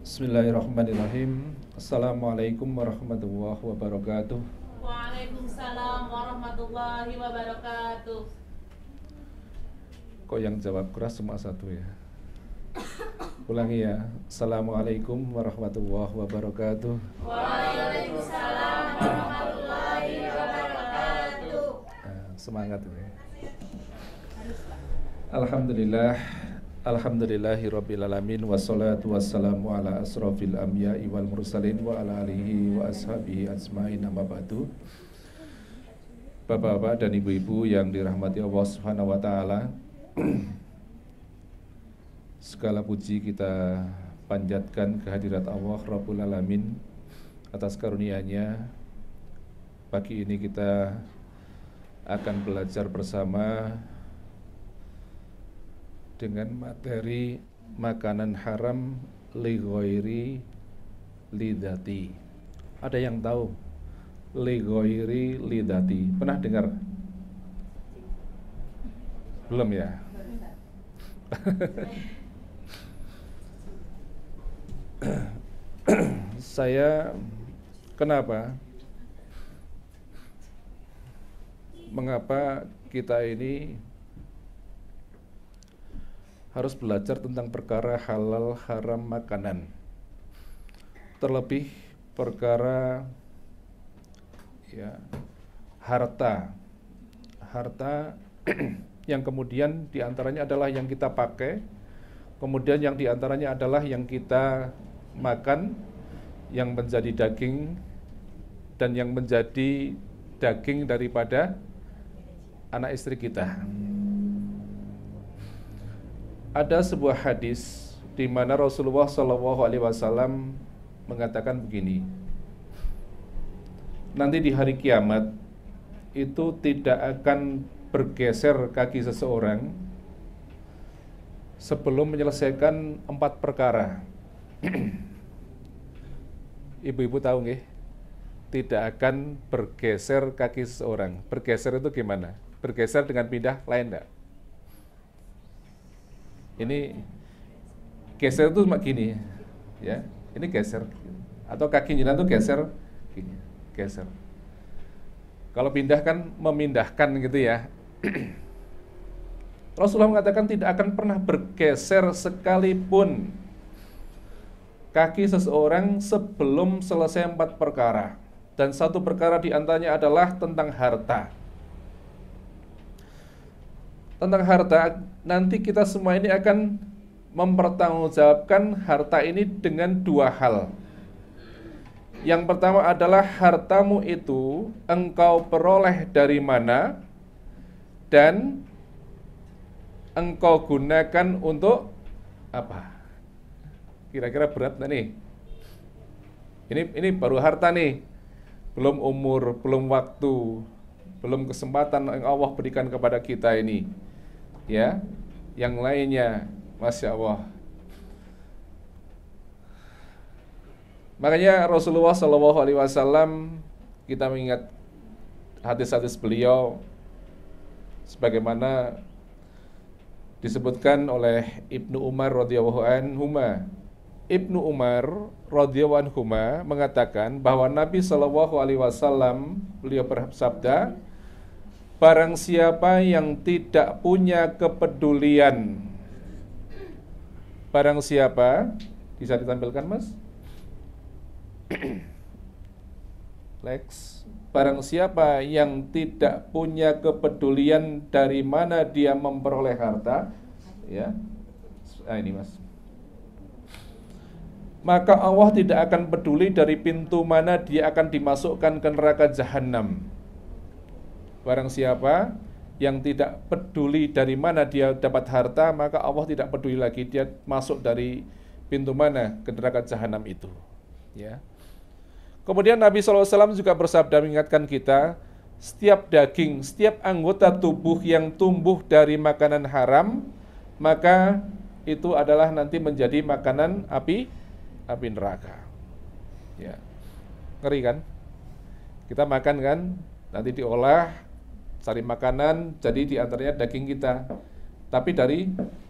Bismillahirrahmanirrahim. Assalamualaikum warahmatullahi wabarakatuh. Waalaikumsalam warahmatullahi wabarakatuh. Kok yang jawab keras cuma satu ya? Ulangi ya. Assalamualaikum warahmatullahi wabarakatuh. Waalaikumsalam warahmatullahi wabarakatuh. Semangat ini. Alhamdulillah. Alhamdulillahi rabbil alamin. Wassalatu wassalamu ala asrofil anbiya'i wal mursalin wa ala alihi wa ashabihi ajmain, amma ba'du. Bapak-bapak dan ibu-ibu yang dirahmati Allah Subhanahu wa taala, segala puji kita panjatkan kehadirat Allah Rabbul Alamin atas karunia-Nya. Pagi ini kita akan belajar bersama dengan materi makanan haram li ghairi lidati. Ada yang tahu li ghairi lidati? Pernah dengar? Belum ya? Saya kenapa? Mengapa kita ini harus belajar tentang perkara halal haram makanan, terlebih perkara ya harta yang kemudian diantaranya adalah yang kita pakai, kemudian yang diantaranya adalah yang kita makan, yang menjadi daging dan yang menjadi daging daripada anak istri kita. Ada sebuah hadis di mana Rasulullah SAW mengatakan begini, nanti di hari kiamat itu tidak akan bergeser kaki seseorang sebelum menyelesaikan 4 perkara. Ibu-ibu tahu nggih? Tidak akan bergeser kaki seseorang. Bergeser itu gimana? Bergeser dengan pindah lain enggak? Ini geser itu cuma gini ya, ini geser atau kaki jinan itu geser gini, geser. Kalau pindah kan memindahkan gitu ya. Rasulullah mengatakan tidak akan pernah bergeser sekalipun kaki seseorang sebelum selesai 4 perkara, dan 1 perkara diantaranya adalah tentang harta. Tentang harta, nanti kita semua ini akan mempertanggungjawabkan harta ini dengan 2 hal. Yang pertama adalah hartamu itu engkau peroleh dari mana dan engkau gunakan untuk apa. Kira-kira berat nggak nih? Ini baru harta nih, belum umur, belum waktu, belum kesempatan yang Allah berikan kepada kita ini. Ya, yang lainnya, Masya Allah. Makanya Rasulullah SAW, kita mengingat hadis-hadis beliau sebagaimana disebutkan oleh Ibnu Umar radhiyallahu anhuma. Ibnu Umar radhiyallahu anhuma mengatakan bahwa Nabi SAW beliau bersabda, barang siapa yang tidak punya kepedulian, barang siapa, bisa ditampilkan Mas? Lex, barang siapa yang tidak punya kepedulian dari mana dia memperoleh harta, ya, ini Mas, maka Allah tidak akan peduli dari pintu mana dia akan dimasukkan ke neraka jahanam. Barang siapa yang tidak peduli dari mana dia dapat harta, maka Allah tidak peduli lagi dia masuk dari pintu mana ke neraka jahanam itu. Ya. Kemudian Nabi SAW juga bersabda mengingatkan kita, setiap daging, setiap anggota tubuh yang tumbuh dari makanan haram, maka itu adalah nanti menjadi makanan api neraka. Ya. Ngeri kan? Kita makan kan, nanti diolah, cari makanan, jadi diantaranya daging kita. Tapi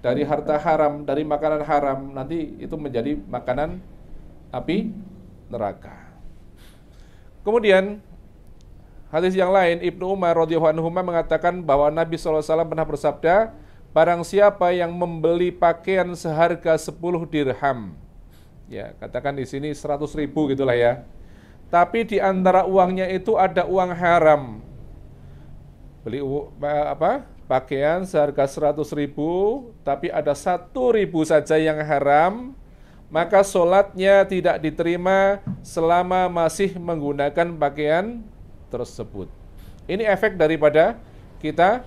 dari harta haram, dari makanan haram, nanti itu menjadi makanan api neraka. Kemudian hadis yang lain, Ibnu Umar radhiyallahu anhu mengatakan bahwa Nabi SAW pernah bersabda, barang siapa yang membeli pakaian seharga 10 dirham, ya katakan di sini 100.000 gitulah ya, tapi di antara uangnya itu ada uang haram, beli pakaian seharga 100.000, tapi ada 1.000 saja yang haram, maka sholatnya tidak diterima selama masih menggunakan pakaian tersebut. Ini efek daripada kita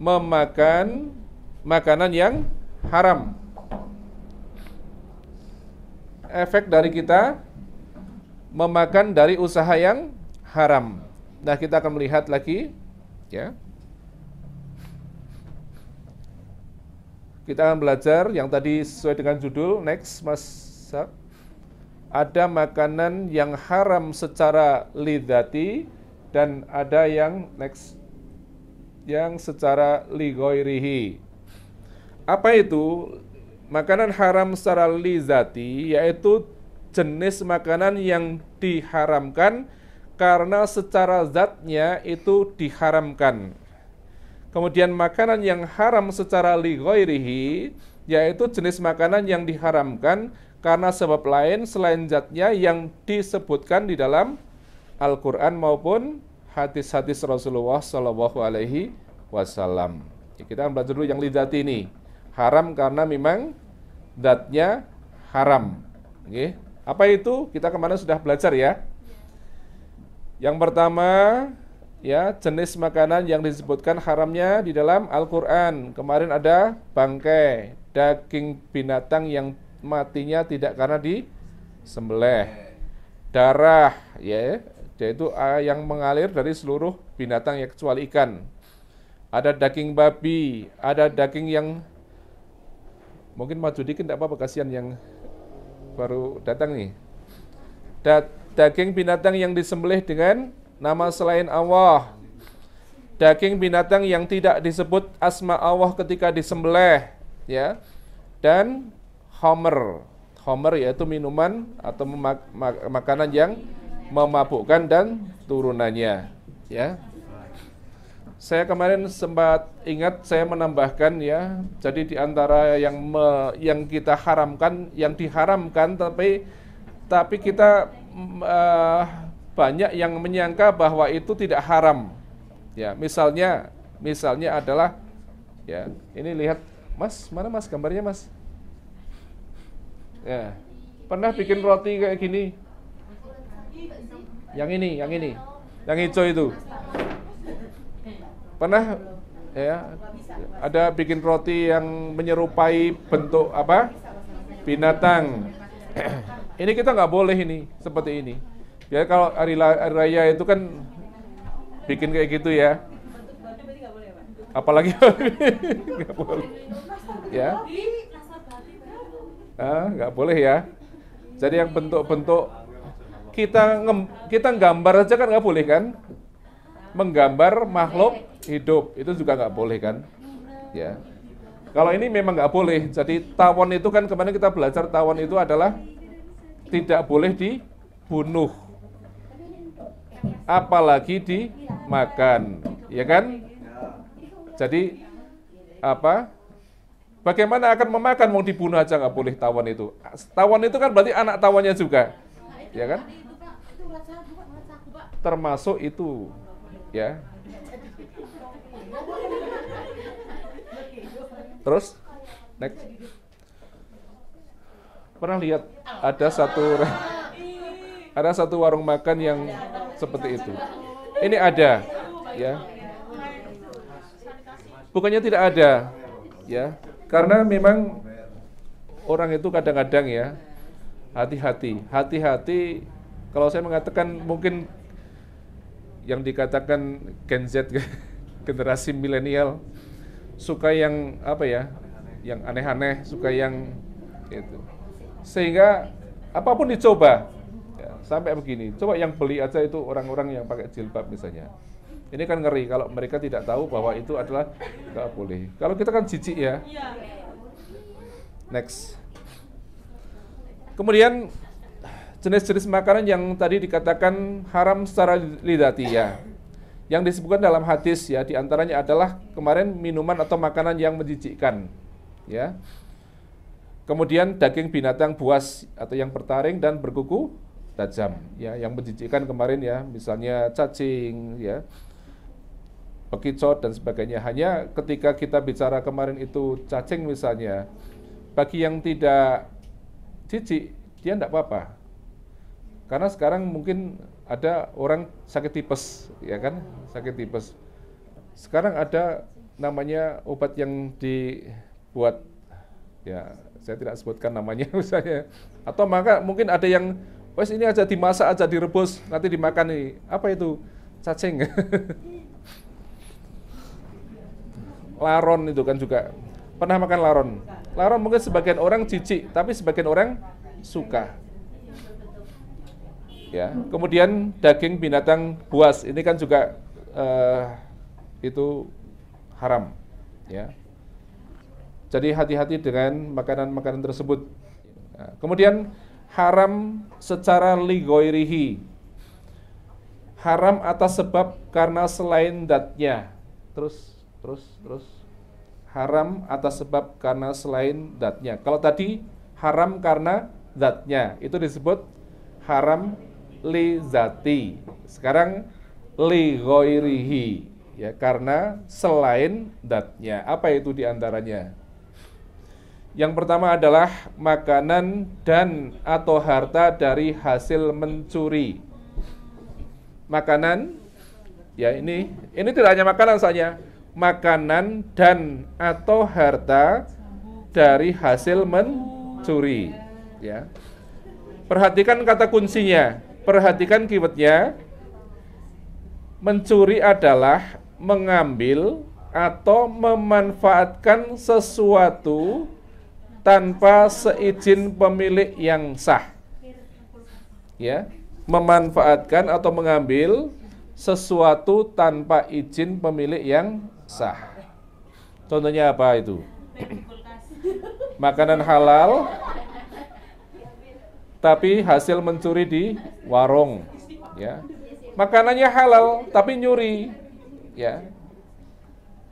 memakan makanan yang haram. Efek dari kita memakan dari usaha yang haram. Nah, kita akan melihat lagi, ya. Kita akan belajar yang tadi sesuai dengan judul. Next, Mas. Ada makanan yang haram secara lidzati dan ada yang yang secara lighoirihi. Apa itu? Makanan haram secara lidzati yaitu jenis makanan yang diharamkan karena secara zatnya itu diharamkan. Kemudian makanan yang haram secara lighoirihi yaitu jenis makanan yang diharamkan karena sebab lain selain zatnya yang disebutkan di dalam Al-Quran maupun hadis-hadis Rasulullah SAW. Kita akan belajar dulu yang lidzati ini. Haram karena memang zatnya haram. Oke. Apa itu? Kita kemarin sudah belajar ya. Yang pertama, ya, jenis makanan yang disebutkan haramnya di dalam Al-Quran. Kemarin ada bangkai, daging binatang yang matinya tidak karena disembelih, darah, ya, yaitu yang mengalir dari seluruh binatang ya kecuali ikan. Ada daging babi, ada daging yang mungkin maju dikit tidak apa-apa, kasihan yang baru datang nih. Daging binatang yang disembelih dengan nama selain Allah, daging binatang yang tidak disebut asma Allah ketika disembelih, ya, dan Homer yaitu minuman atau makanan yang memabukkan dan turunannya, ya. Saya kemarin sempat ingat saya menambahkan ya, jadi di antara yang kita haramkan, yang diharamkan tapi kita banyak yang menyangka bahwa itu tidak haram. Ya, misalnya adalah ya, ini lihat Mas, mana Mas gambarnya Mas? Ya, pernah bikin roti kayak gini? Yang ini, yang hijau itu. Pernah ya? Ada bikin roti yang menyerupai bentuk binatang. Ini kita nggak boleh ini seperti ini. Ya kalau hari raya itu kan bikin kayak gitu ya. Apalagi nggak boleh. Ya. Nggak boleh ya. Jadi yang bentuk-bentuk kita gambar aja kan nggak boleh kan? Menggambar makhluk hidup itu juga nggak boleh kan? Ya. Kalau ini memang nggak boleh. Jadi tawon itu kan kemarin kita belajar tawon itu adalah tidak boleh dibunuh, apalagi dimakan, ya kan? Jadi bagaimana akan memakan, mau dibunuh aja nggak boleh tawon itu. Tawon itu kan berarti anak tawonnya juga, ya kan? Termasuk itu, ya. Terus, next. Pernah lihat ada satu warung makan yang seperti itu. Ini ada, ya. Bukannya tidak ada, ya. Karena memang orang itu kadang-kadang ya hati-hati. Kalau saya mengatakan mungkin yang dikatakan Gen Z, generasi milenial, suka yang yang aneh-aneh, suka yang itu. Sehingga apapun dicoba, ya, sampai begini. Coba yang beli aja itu orang-orang yang pakai jilbab misalnya. Ini kan ngeri kalau mereka tidak tahu bahwa itu adalah nggak boleh. Kalau kita kan jijik ya. Next. Kemudian jenis-jenis makanan yang tadi dikatakan haram secara lidatiyah, yang disebutkan dalam hadis ya, diantaranya adalah kemarin minuman atau makanan yang menjijikkan, ya. Kemudian daging binatang buas atau yang bertaring dan berkuku tajam, ya, yang menjijikkan kemarin ya, misalnya cacing, ya, bekicot dan sebagainya. Hanya ketika kita bicara kemarin itu cacing misalnya, bagi yang tidak jijik dia tidak apa-apa. Karena sekarang mungkin ada orang sakit tipes, ya kan, sakit tipes. Sekarang ada namanya obat yang dibuat, ya, saya tidak sebutkan namanya misalnya. Atau maka mungkin ada yang, wes ini aja dimasak aja direbus, nanti dimakan nih. Apa itu? Cacing. Laron itu kan juga. Pernah makan laron? Laron mungkin sebagian orang jijik, tapi sebagian orang suka. Ya, kemudian daging binatang buas ini kan juga itu haram, ya. Jadi hati-hati dengan makanan-makanan tersebut. Nah, kemudian haram secara lighoirihi, haram atas sebab karena selain datnya. Terus haram atas sebab karena selain datnya. Kalau tadi haram karena zatnya, itu disebut haram li zati. Sekarang li ghoirihi, ya, karena selain datnya. Apa itu diantaranya? Yang pertama adalah makanan dan atau harta dari hasil mencuri. Makanan, ya, ini tidak hanya makanan saja, makanan dan atau harta dari hasil mencuri, ya. Perhatikan kata kuncinya, perhatikan keywordnya. Mencuri adalah mengambil atau memanfaatkan sesuatu tanpa seizin pemilik yang sah, ya. Memanfaatkan atau mengambil sesuatu tanpa izin pemilik yang sah. Contohnya apa itu? Makanan halal tapi hasil mencuri di warung, ya. Makanannya halal tapi nyuri, ya.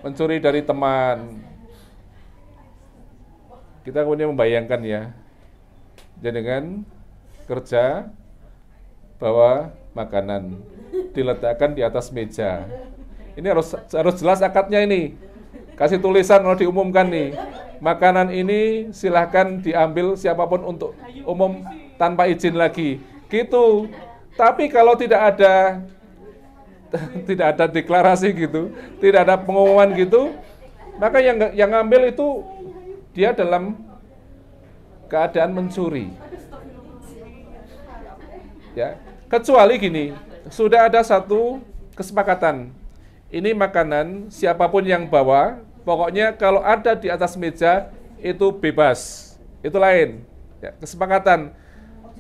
Mencuri dari teman. Kita kemudian membayangkan, ya, jenengan kerja bawa makanan diletakkan di atas meja. Ini harus jelas akadnya ini. Kasih tulisan kalau diumumkan nih. Makanan ini silahkan diambil siapapun untuk umum tanpa izin lagi. Gitu. Tapi kalau tidak ada deklarasi gitu, tidak ada pengumuman gitu, maka yang ngambil itu dia dalam keadaan mencuri. Ya, kecuali gini, sudah ada satu kesepakatan. Ini makanan siapapun yang bawa, pokoknya kalau ada di atas meja itu bebas. Itu lain. Ya, kesepakatan.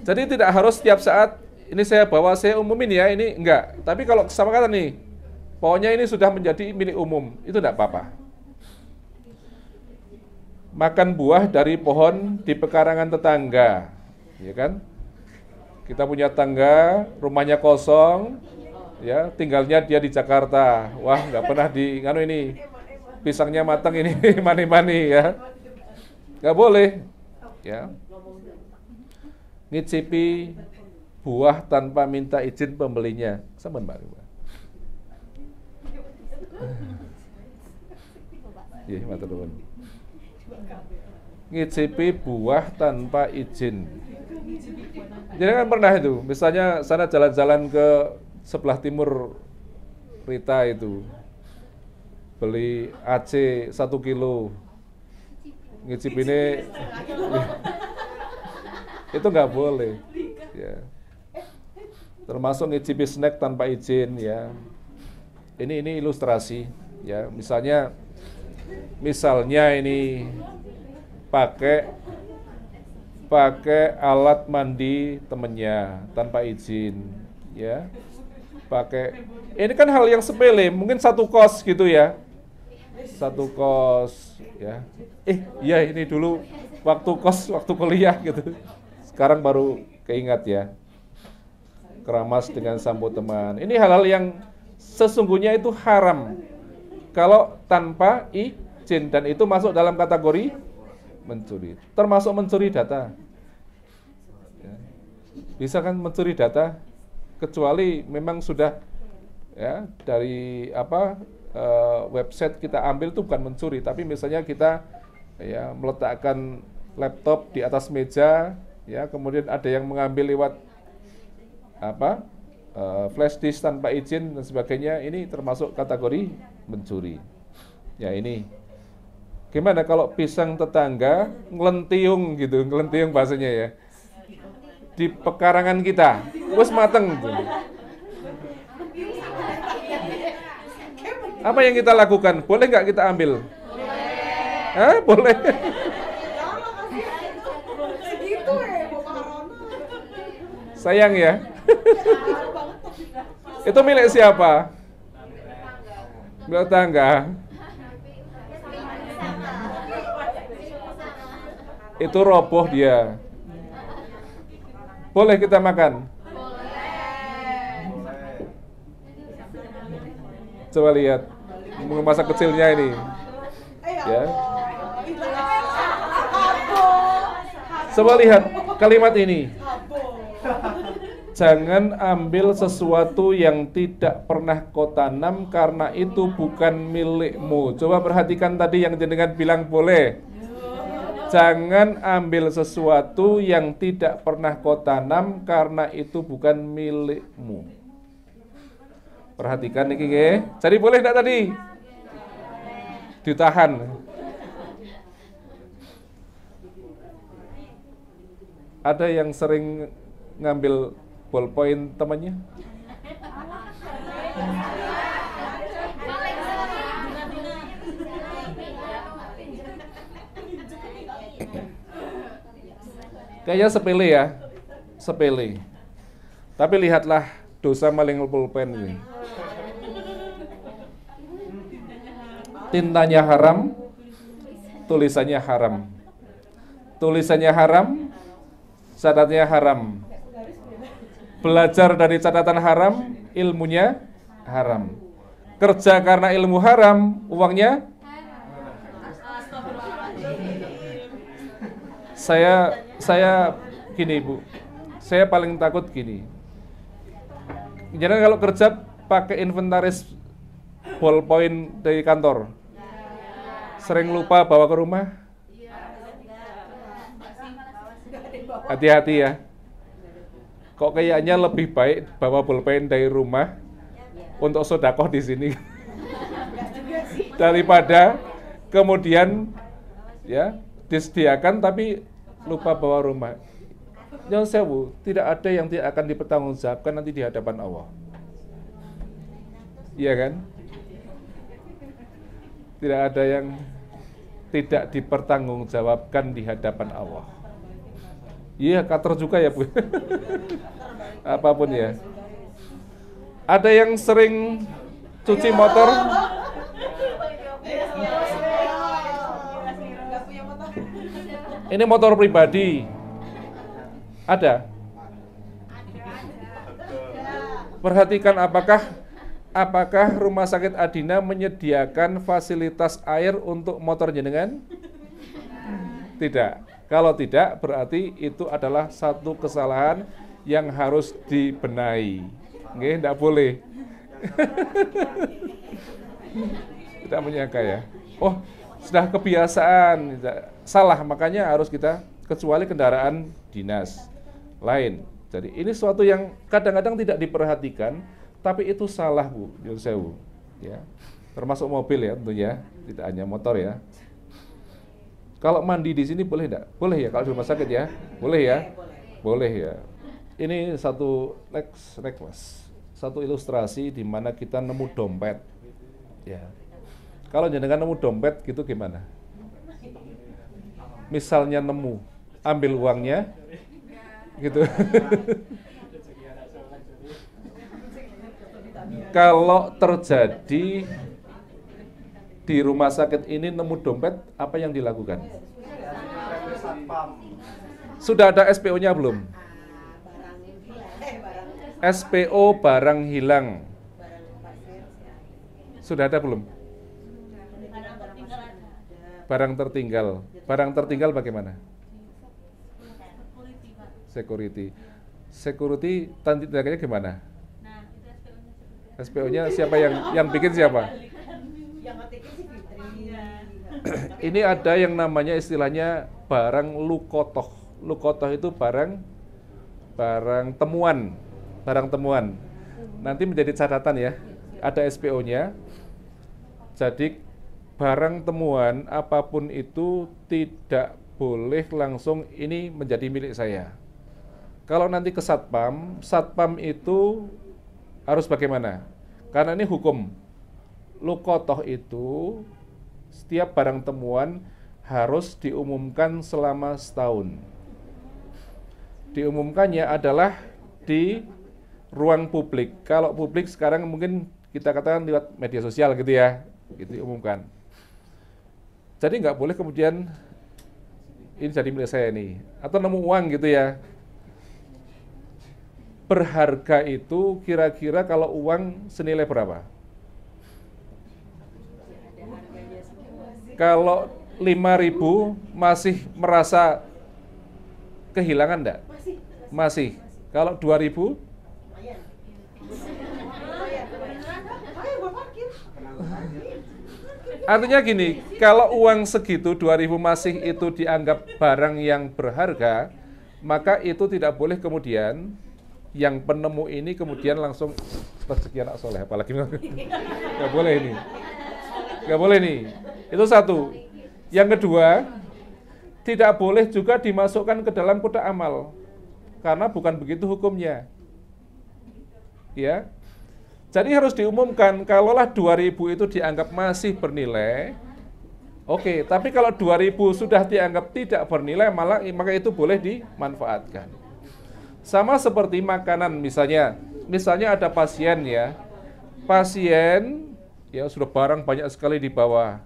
Jadi tidak harus setiap saat ini saya bawa, saya umumin ya, ini enggak. Tapi kalau kesepakatan nih, pokoknya ini sudah menjadi milik umum, itu enggak apa-apa. Makan buah dari pohon di pekarangan tetangga, ya kan? Kita punya tangga, rumahnya kosong, ya, tinggalnya dia di Jakarta. Wah, nggak pernah ini pisangnya matang ini mani-mani, ya, nggak boleh, ya. Ngicipi buah tanpa minta izin pembelinya, sampun Mbak. Iya, matur nuwun. Ngicipi buah tanpa izin. Jadi kan pernah itu, misalnya sana jalan-jalan ke sebelah timur Rita itu, beli AC 1 kilo, ngicip ini, itu nggak boleh, ya. Termasuk ngicipi snack tanpa izin, ya. Ini ilustrasi, ya. Misalnya ini pakai alat mandi temennya tanpa izin, ya. Ini kan hal yang sepele, mungkin satu kos gitu, ya. Satu kos, ya. Iya, ini dulu waktu kuliah gitu. Sekarang baru keingat ya. Keramas dengan sampo teman. Ini hal-hal yang sesungguhnya itu haram kalau tanpa izin, dan itu masuk dalam kategori mencuri. Termasuk mencuri data. Ya. Bisa kan mencuri data, kecuali memang sudah ya dari website kita ambil itu bukan mencuri, tapi misalnya kita ya meletakkan laptop di atas meja, ya kemudian ada yang mengambil lewat flash disk tanpa izin dan sebagainya, ini termasuk kategori mencuri. Ya ini. Gimana kalau pisang tetangga ngelentiung gitu, ngelentiung bahasanya ya, di pekarangan kita, wes mateng gitu. Apa yang kita lakukan? Boleh nggak kita ambil? Boleh. Boleh. Sayang ya. Itu milik siapa? Milik tetangga. Itu roboh dia. Boleh kita makan? Coba lihat masa kecilnya ini, ya. Coba lihat kalimat ini. Jangan ambil sesuatu yang tidak pernah kau tanam karena itu bukan milikmu. Coba perhatikan tadi yang jenengan bilang boleh. Jangan ambil sesuatu yang tidak pernah kau tanam karena itu bukan milikmu. Perhatikan nih, nggih. Jadi boleh enggak tadi? Ditahan. Ada yang sering ngambil ballpoint temannya? Kayaknya sepele ya. Sepele. Tapi lihatlah dosa maling pulpen ini. Tintanya haram, tulisannya haram. Tulisannya haram, catatnya haram. Belajar dari catatan haram, ilmunya haram. Kerja karena ilmu haram, uangnya saya gini Bu, saya paling takut gini. Jangan kalau kerja pakai inventaris ballpoint dari kantor, sering lupa bawa ke rumah. Hati-hati ya. Kok kayaknya lebih baik bawa pulpen dari rumah untuk sedekah di sini daripada kemudian ya disediakan tapi lupa bawa rumah. Yang sewu, tidak ada yang tidak akan dipertanggungjawabkan nanti di hadapan Allah. Iya kan? Tidak ada yang tidak dipertanggungjawabkan di hadapan Allah. Iya, kater juga ya Bu. Apapun ya. Ada yang sering cuci motor. Ini motor pribadi. Ada. Perhatikan apakah Rumah Sakit Adina menyediakan fasilitas air untuk motor jenengan? Tidak. Kalau tidak, berarti itu adalah satu kesalahan yang harus dibenahi. Nggih, enggak boleh. Tidak menyangka ya. Oh, sudah kebiasaan. Salah, makanya harus kita, kecuali kendaraan dinas lain. Jadi ini suatu yang kadang-kadang tidak diperhatikan, tapi itu salah Bu, Yosewu. Ya. Termasuk mobil ya tentunya, tidak hanya motor ya. Kalau mandi di sini boleh enggak? Boleh ya kalau di rumah sakit ya? Boleh ya? Boleh ya. Ini satu satu ilustrasi di mana kita nemu dompet. Ya. Kalau jenengan nemu dompet gitu gimana? Misalnya nemu, ambil uangnya gitu. Kalau terjadi di rumah sakit ini nemu dompet, apa yang dilakukan? Sudah ada SPO-nya belum? Barang yang hilang, barang SPO barang hilang. barang pasir, Sudah ada belum? Barang tertinggal ada. Barang tertinggal. Barang tertinggal bagaimana? Security, Pak. Security. Security tandanya gimana? Nah, itu SPO-nya. SPO-nya siapa yang bikin siapa? yang ngetikin si Fitri. Ini ada yang namanya istilahnya barang lukotoh. Lukotoh itu barang temuan. Barang temuan. Nanti menjadi catatan ya. Ada SPO-nya. Jadi barang temuan apapun itu tidak boleh langsung ini menjadi milik saya. Kalau nanti ke Satpam, Satpam itu harus bagaimana? Karena ini hukum. Lukotoh itu setiap barang temuan harus diumumkan selama setahun. Diumumkannya adalah di ruang publik. Kalau publik sekarang mungkin kita katakan lewat media sosial gitu ya, gitu diumumkan. Jadi nggak boleh kemudian ini jadi milik saya nih, atau nemu uang gitu ya. Berharga itu kira-kira kalau uang senilai berapa? Kalau 5.000 masih merasa kehilangan enggak? Masih. Kalau 2.000? Lumayan. Ayo gua parkir. Artinya gini, kalau uang segitu 2.000 masih itu dianggap barang yang berharga, maka itu tidak boleh kemudian yang penemu ini kemudian langsung rezeki anak soleh, apalagi nggak boleh ini, nggak boleh nih. Itu satu. Yang kedua, tidak boleh juga dimasukkan ke dalam kotak amal, karena bukan begitu hukumnya. Ya. Jadi harus diumumkan, kalaulah 2.000 itu dianggap masih bernilai, oke, tapi kalau 2.000 sudah dianggap tidak bernilai, maka itu boleh dimanfaatkan. Sama seperti makanan misalnya ada pasien ya, sudah barang banyak sekali di bawah,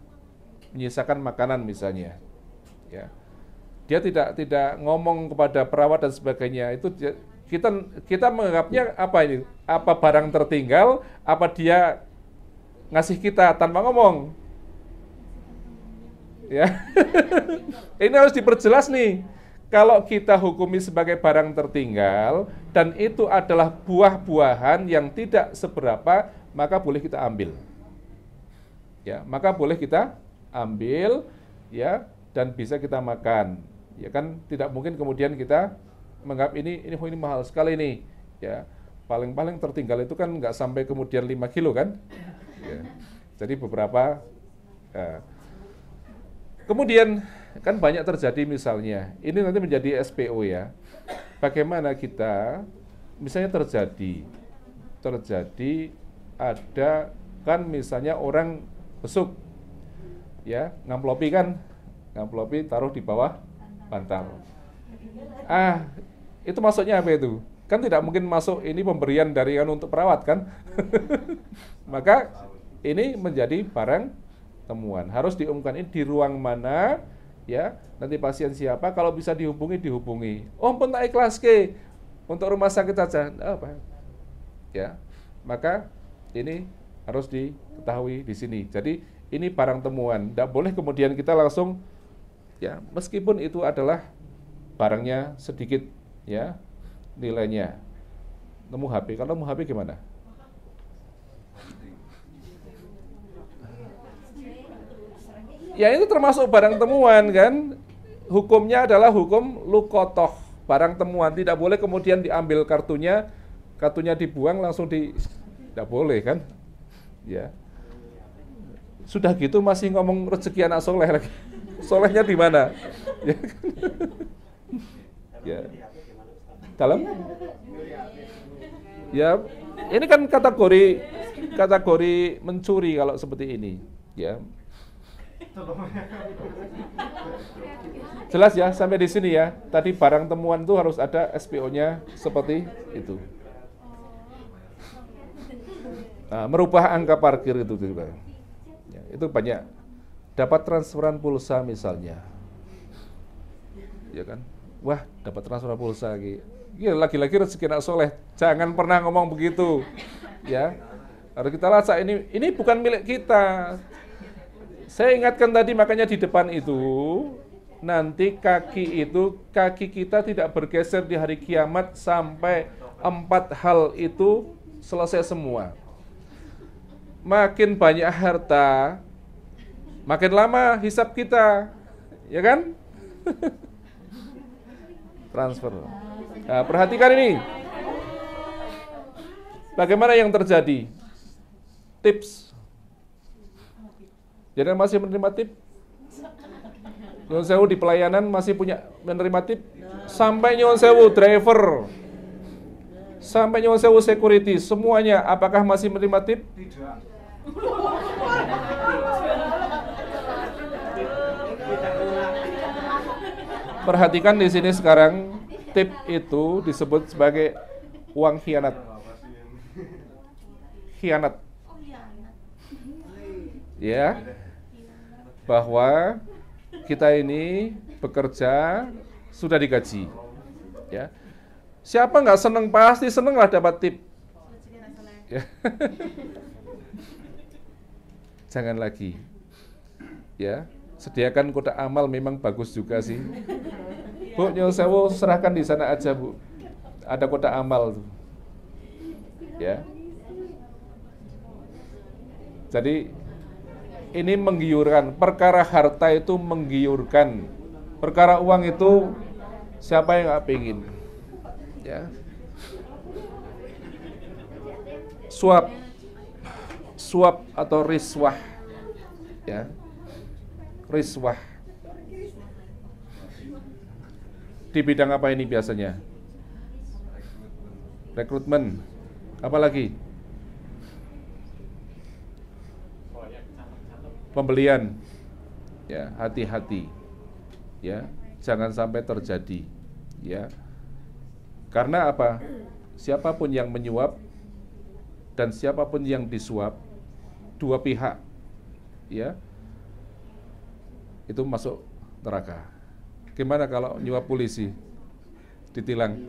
menyisakan makanan misalnya, ya, dia tidak ngomong kepada perawat dan sebagainya, itu kita menganggapnya apa ini? Apa barang tertinggal? Apa dia ngasih kita tanpa ngomong? Ya, ini harus diperjelas nih. Kalau kita hukumi sebagai barang tertinggal dan itu adalah buah-buahan yang tidak seberapa, maka boleh kita ambil. Ya, maka boleh kita ambil, ya, dan bisa kita makan. Ya kan, tidak mungkin kemudian kita menganggap ini mahal sekali nih, ya. Paling-paling tertinggal itu kan nggak sampai kemudian 5 kilo kan. Ya. Jadi beberapa kemudian kan banyak terjadi misalnya, ini nanti menjadi SPO ya. Bagaimana kita, misalnya terjadi ada kan misalnya orang besuk, ya, ngamplopi taruh di bawah bantal. Itu masuknya apa itu? Kan tidak mungkin masuk ini pemberian dari untuk perawat kan? Maka ini menjadi barang temuan. Harus diumumkan ini di ruang mana, ya. Nanti pasien siapa, kalau bisa dihubungi. Oh, pun tak ikhlas ke untuk rumah sakit saja. Apa? Ya. Maka ini harus diketahui di sini. Jadi ini barang temuan. Tidak boleh kemudian kita langsung, ya, meskipun itu adalah barangnya sedikit, ya, nilainya. Nemu HP, kalau nemu HP gimana? Ya itu termasuk barang temuan kan. Hukumnya adalah hukum lukotoh, barang temuan. Tidak boleh kemudian diambil kartunya dibuang langsung tidak boleh kan. Ya. Sudah gitu masih ngomong rezeki anak soleh lagi. Solehnya di mana? Ya. Ya. Dalam? Ya, ini kan kategori mencuri kalau seperti ini, ya. Jelas ya sampai di sini ya. Tadi barang temuan itu harus ada SPO-nya seperti itu. Nah, merubah angka parkir itu juga. Ya, itu banyak. Dapat transferan pulsa misalnya. Ya kan? wah dapat transfer pulsa gitu. Ya, lagi-lagi rezeki anak soleh. Jangan pernah ngomong begitu, ya. Harus kita rasa ini bukan milik kita. Saya ingatkan tadi makanya di depan itu nanti kaki kita tidak bergeser di hari kiamat sampai 4 hal itu selesai semua. Makin banyak harta, makin lama hisab kita, ya kan? Transfer. Nah, perhatikan ini. Bagaimana yang terjadi? Tips. Jadi masih menerima tip? Nyuwun sewu di pelayanan masih punya menerima tip? Sampai nyuwun sewu driver, sampai nyuwun sewu security, semuanya apakah masih menerima tip? Tidak. Perhatikan di sini sekarang, tip itu disebut sebagai uang khianat. Khianat. Ya. Bahwa kita ini bekerja sudah digaji. Ya. Siapa nggak seneng, pasti seneng lah dapat tip. Ya. Jangan lagi. Ya. Sediakan kotak amal memang bagus juga sih. Bu, nyuwun sewu serahkan di sana aja, Bu. Ada kotak amal tuh. Ya. Jadi ini menggiurkan, perkara harta itu menggiurkan. Perkara uang itu siapa yang nggak pengen? Ya. Suap atau riswah. Ya. Riswah. Di bidang apa ini biasanya? Rekrutmen. Apa lagi? Pembelian. Ya, hati-hati. Ya, jangan sampai terjadi. Ya. Karena apa? Siapapun yang menyuap dan siapapun yang disuap, dua pihak, ya, itu masuk neraka. Gimana kalau nyuap polisi? Ditilang.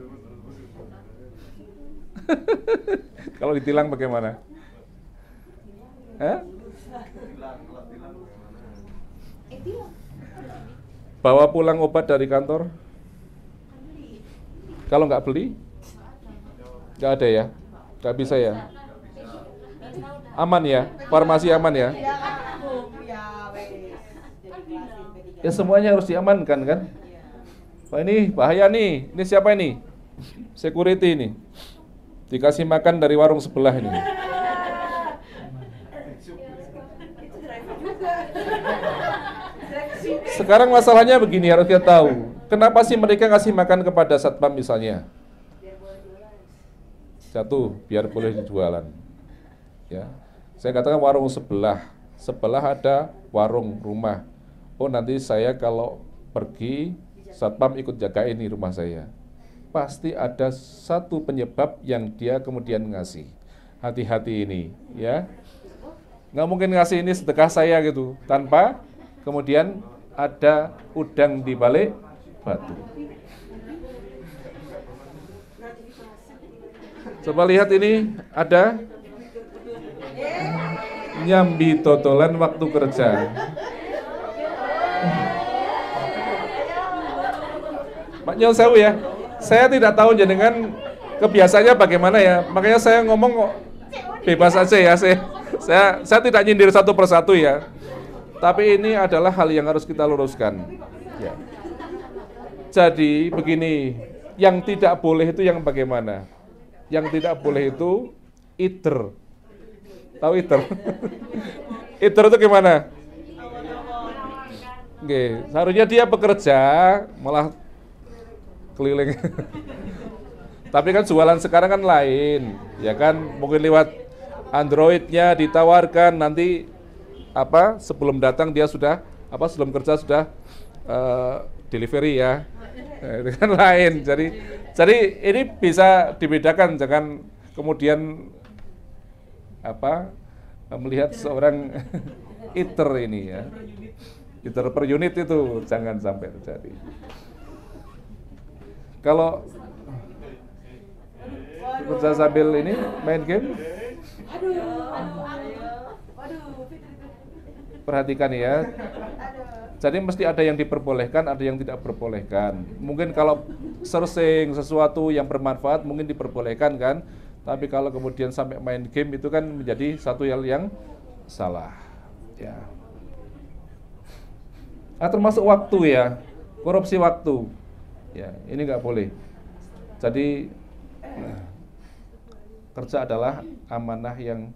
Kalau ditilang bagaimana? Bawa pulang obat dari kantor? Kalau nggak beli? Nggak ada ya? Nggak bisa ya? Aman ya? Farmasi aman ya? Ya semuanya harus diamankan kan? Wah ini bahaya nih. Ini siapa ini? Security ini. Dikasih makan dari warung sebelah ini. Sekarang masalahnya begini, harus kita tahu. Kenapa sih mereka ngasih makan kepada satpam misalnya? Satu, biar boleh dijualan. Ya. Saya katakan warung sebelah. Sebelah ada warung rumah. Oh nanti saya kalau pergi satpam ikut jagain di rumah saya. Pasti ada satu penyebab yang dia kemudian ngasih. Hati-hati ini, ya. Nggak mungkin ngasih ini sedekah saya gitu, tanpa kemudian ada udang di balik batu. Coba lihat ini, ada nyambi totolan waktu kerja. Pak nyuwun sewu ya, saya tidak tahu jenengan kebiasaannya bagaimana ya, makanya saya ngomong kok bebas aja ya, saya tidak nyindir satu persatu ya, tapi ini adalah hal yang harus kita luruskan. Ya. Jadi begini, yang tidak boleh itu yang bagaimana? Yang tidak boleh itu iter, tahu iter? Iter itu gimana? Oke, seharusnya dia bekerja malah keliling. Tapi kan jualan sekarang kan lain, ya kan? Mungkin lewat Androidnya ditawarkan, nanti apa? Sebelum datang dia sudah apa? Sebelum kerja sudah delivery ya. Itu kan lain. Jadi ini bisa dibedakan, jangan kemudian apa? Melihat seorang iter ini ya. Iter per unit itu jangan sampai terjadi. Kalau kerja sambil ini main game, perhatikan ya. Jadi mesti ada yang diperbolehkan, ada yang tidak diperbolehkan. Mungkin kalau searching sesuatu yang bermanfaat mungkin diperbolehkan kan. Tapi kalau kemudian sampai main game itu kan menjadi satu hal yang salah. Ya. Termasuk waktu ya, korupsi waktu. Ya, ini nggak boleh. Jadi kerja adalah amanah yang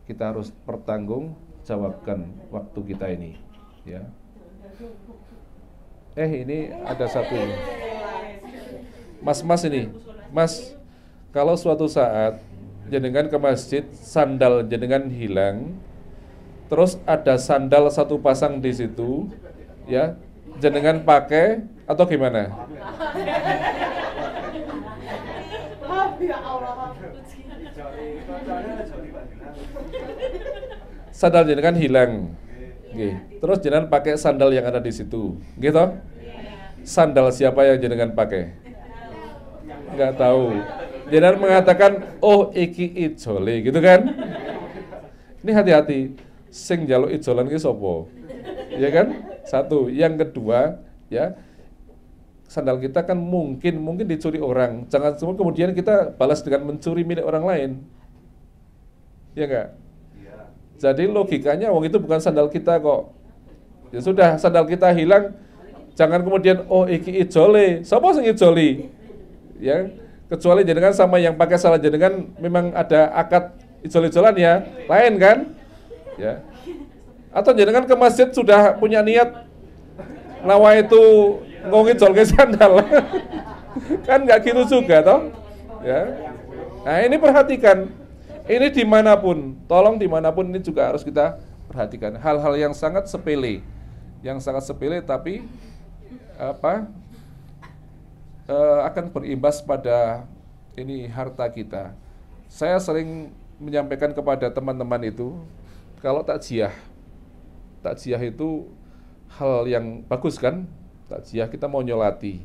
kita harus pertanggungjawabkan waktu kita ini. Ya. Ini ada satu. Mas ini, Mas. Kalau suatu saat jenengan ke masjid, sandal jenengan hilang, terus ada sandal satu pasang di situ, ya, jenengan pakai atau gimana? Sandal jenengan hilang, terus jenengan pakai sandal yang ada di situ, gitu? Sandal siapa yang jenengan pakai? Nggak tahu. Jenengan mengatakan, oh iki ijole, gitu kan? Ini hati-hati, sing njaluk ijolan ki sapa? Ya kan? Satu. Yang kedua, ya, sandal kita kan mungkin dicuri orang. Jangan semua kemudian kita balas dengan mencuri milik orang lain. Ya enggak? Jadi logikanya, wong itu bukan sandal kita kok. Ya sudah, sandal kita hilang, jangan kemudian, oh iki ijole, sapa sing ijoli? Ya, kecuali jenengan sama yang pakai salah jenengan memang ada akad ijol-ijolan ya, lain kan? Ya. Atau jenengan ke masjid sudah punya niat nawa itu ngongijol ke sandal. Kan nggak gitu juga toh? Ya. Nah, ini perhatikan. Ini dimanapun, tolong dimanapun ini juga harus kita perhatikan. Hal-hal yang sangat sepele, tapi akan berimbas pada ini harta kita. Saya sering menyampaikan kepada teman-teman itu, kalau takziah itu hal yang bagus kan? Takziah kita mau nyolati,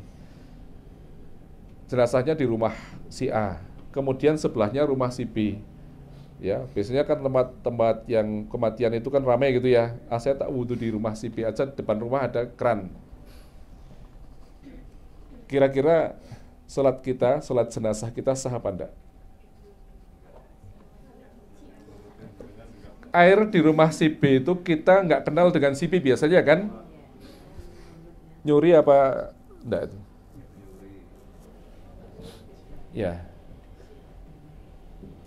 jenazahnya di rumah si A, kemudian sebelahnya rumah si B. Ya, biasanya kan tempat yang kematian itu kan ramai gitu ya. Saya tak wudhu di rumah si B aja, depan rumah ada keran. Kira-kira sholat jenazah kita sah apa enggak? Air di rumah si B itu kita nggak kenal dengan si B biasanya kan? Nyuri apa enggak itu? Ya.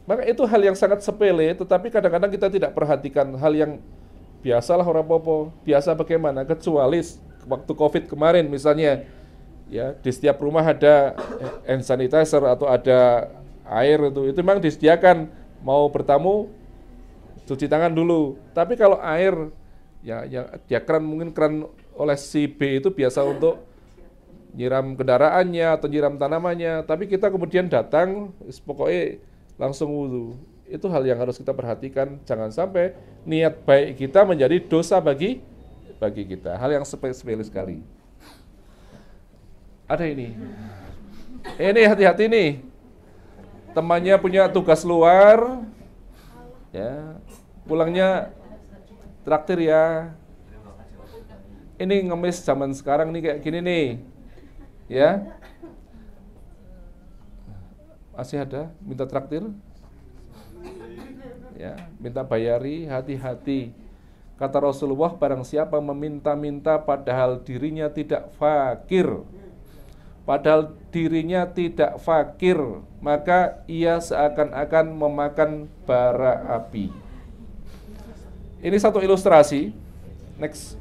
Maka itu hal yang sangat sepele, tetapi kadang-kadang kita tidak perhatikan hal yang biasalah orang popo. Biasa bagaimana? Kecuali waktu COVID kemarin misalnya, ya di setiap rumah ada hand sanitizer atau ada air itu memang disediakan. Mau bertamu cuci tangan dulu. Tapi kalau air ya keran, mungkin keran oleh si B itu biasa untuk nyiram kendaraannya atau nyiram tanamannya. Tapi kita kemudian datang, pokoknya langsung wudhu. Itu hal yang harus kita perhatikan. Jangan sampai niat baik kita menjadi dosa bagi kita. Hal yang sepele sekali. Ada ini hati-hati nih. Temannya punya tugas luar, ya, pulangnya traktir ya. Ini ngemis zaman sekarang nih kayak gini nih, ya. Masih ada minta traktir, ya, minta bayari, hati-hati. Kata Rasulullah, barang siapa meminta-minta padahal dirinya tidak fakir, maka ia seakan-akan memakan bara api. Ini satu ilustrasi. Next.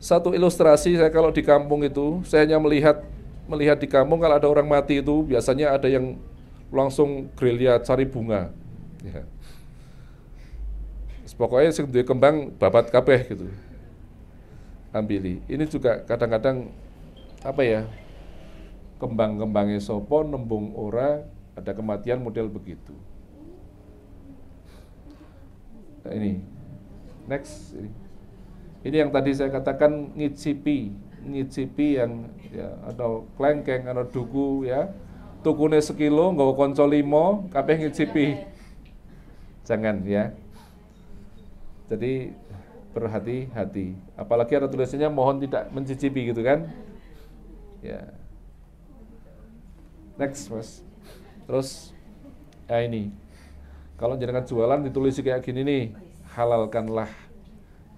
Satu ilustrasi, saya kalau di kampung itu, saya hanya melihat di kampung kalau ada orang mati itu biasanya ada yang langsung gerilya cari bunga. Ya. Pokoknya sing duwe kembang babat kabeh gitu. Ambili. Ini juga kadang-kadang kembang-kembangnya sopo nembung ora, ada kematian model begitu. Nah, ini. Next. Ini yang tadi saya katakan ngicipi ngicipi yang ya atau klengkeng atau duku ya. Tukune sekilo nggawa kanca 5 kabeh ngicipi. Jangan ya. Jadi berhati-hati. Apalagi ada tulisannya mohon tidak mencicipi gitu kan. Ya. Next, Mas. Terus ini. Kalau jenengan jualan ditulis kayak gini nih, halalkanlah.